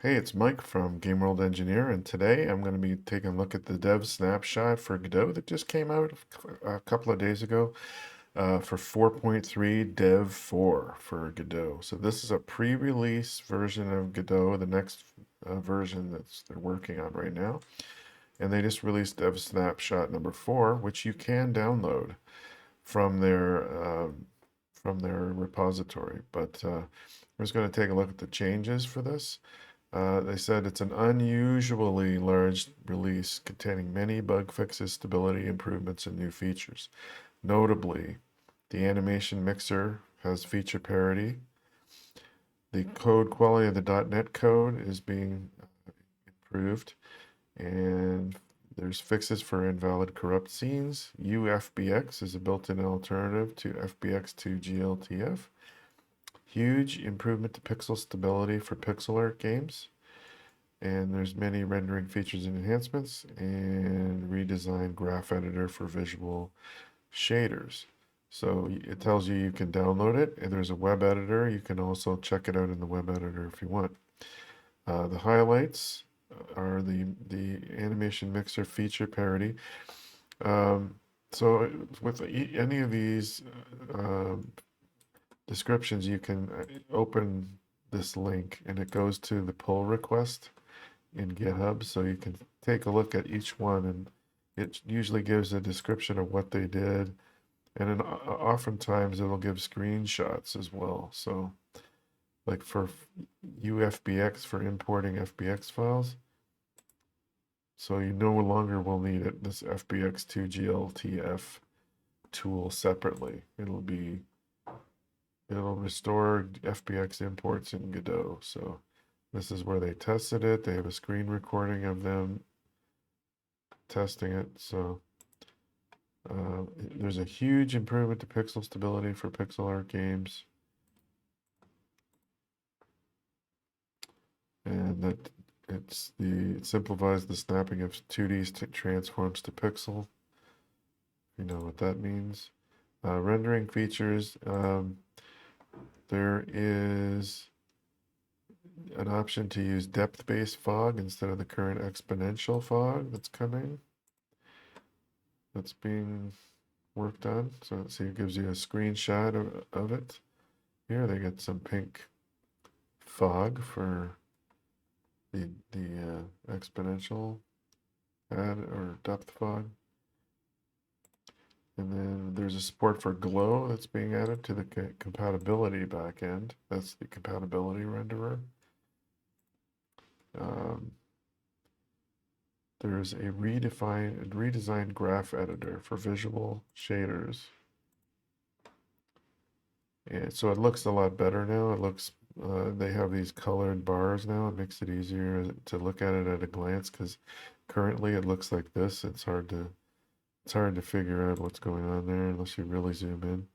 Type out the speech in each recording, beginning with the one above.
Hey, it's Mike from Game World Engineer, and today I'm going to be taking a look at the Dev Snapshot for Godot that just came out a couple of days ago for 4.3 Dev 4 for Godot. So this is a pre-release version of Godot, the next version they're working on right now, and they just released Dev Snapshot number 4, which you can download from their repository. But we're just going to take a look at the changes for this. They said it's an unusually large release containing many bug fixes, stability improvements, and new features. Notably, the animation mixer has feature parity. The code quality of the .NET code is being improved, and there's fixes for invalid corrupt scenes. UFBX is a built-in alternative to FBX2 GLTF. Huge improvement to pixel stability for pixel art games. And there's many rendering features and enhancements, and redesigned graph editor for visual shaders. So it tells you you can download it, and there's a web editor. You can also check it out in the web editor if you want. The highlights are the animation mixer feature parity. Um, so with any of these descriptions, you can open this link, and it goes to the pull request in GitHub, so you can take a look at each one, and it usually gives a description of what they did, and then oftentimes it'll give screenshots as well. So like for UFBX for importing FBX files, so you no longer will need this FBX2 GLTF tool separately. It'll restore FBX imports in Godot. So this is where they tested it. They have a screen recording of them testing it. So there's a huge improvement to pixel stability for pixel art games. And that it simplifies the snapping of 2D transforms to pixel. You know what that means. Rendering features. There is an option to use depth-based fog instead of the current exponential fog that's coming. That's being worked on. So see, it gives you a screenshot of it. Here they get some pink fog for the exponential add or depth fog. And then there's a support for glow that's being added to the compatibility backend. That's the compatibility renderer. There's a redesigned graph editor for visual shaders. And so it looks a lot better now. It looks, they have these colored bars now. It makes it easier to look at it at a glance, because currently it looks like this. It's hard to figure out what's going on there unless you really zoom in.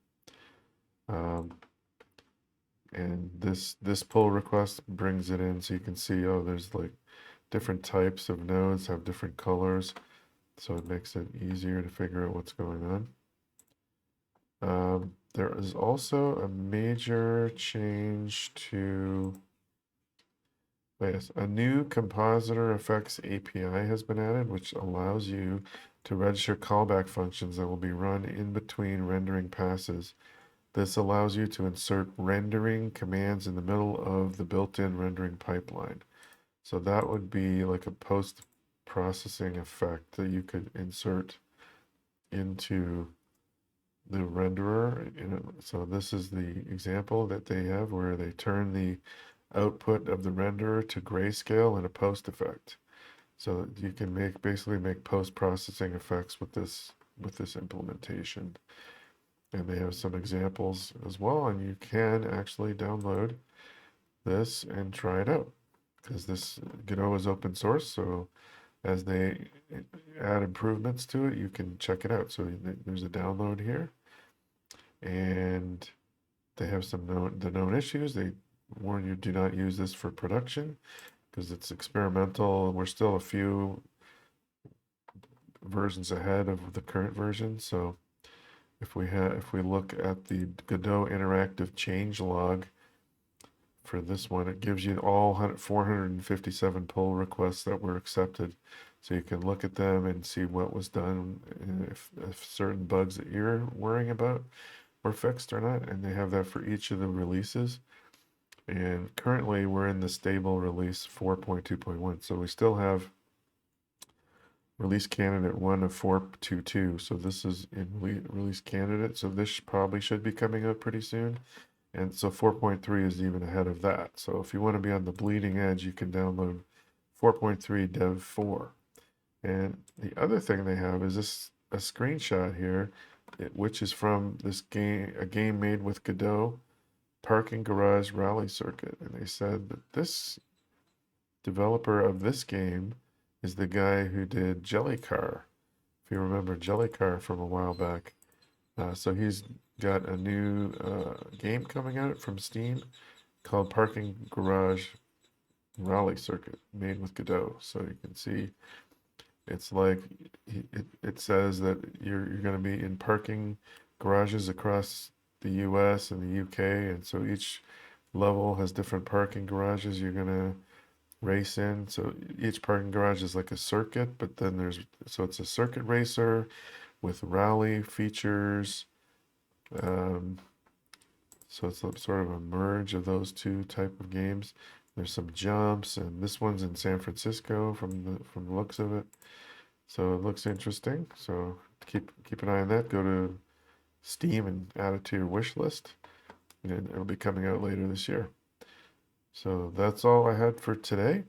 And this pull request brings it in, so you can see, oh, there's like different types of nodes have different colors, so it makes it easier to figure out what's going on. There is also a major change to, yes, a new compositor effects API has been added, which allows you to register callback functions that will be run in between rendering passes. This allows you to insert rendering commands in the middle of the built-in rendering pipeline. So that would be like a post-processing effect that you could insert into the renderer. So this is the example that they have where they turn the output of the renderer to grayscale in a post effect. So you can basically make post-processing effects with this implementation. And they have some examples as well, and you can actually download this and try it out, because this Godot is open source, so as they add improvements to it, you can check it out. So there's a download here, and they have some known issues. They warn you, do not use this for production because it's experimental. We're still a few versions ahead of the current version. So if we look at the Godot interactive changelog for this one. It gives you all 457 pull requests that were accepted. So you can look at them and see what was done, and if certain bugs that you're worrying about were fixed or not. And they have that for each of the releases. And currently we're in the stable release 4.2.1. So we still have release candidate 1 of 4.2.2. So this is in release candidate. So this probably should be coming out pretty soon. And so 4.3 is even ahead of that. So if you want to be on the bleeding edge, you can download 4.3 Dev 4. And the other thing they have is this a screenshot here, which is from this game, a game made with Godot, Parking Garage Rally Circuit. And they said that this developer of this game is the guy who did Jellycar. If you remember Jellycar from a while back. So he's got a new game coming out from Steam called Parking Garage Rally Circuit, made with Godot. So you can see it's like it says that you're going to be in parking garages across the US and the UK, and so each level has different parking garages you're going to race in. So each parking garage is like a circuit, but then so it's a circuit racer with rally features. So it's sort of a merge of those two type of games. There's some jumps, and this one's in San Francisco from the looks of it. So it looks interesting. So keep an eye on that. Go to Steam and add it to your wish list, and it'll be coming out later this year. So that's all I had for today.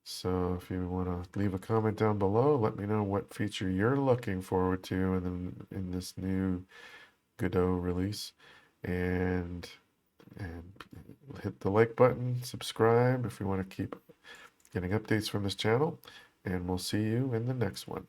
So if you want to leave a comment down below, let me know what feature you're looking forward to in this new Godot release, and hit the like button, subscribe if you want to keep getting updates from this channel, and we'll see you in the next one.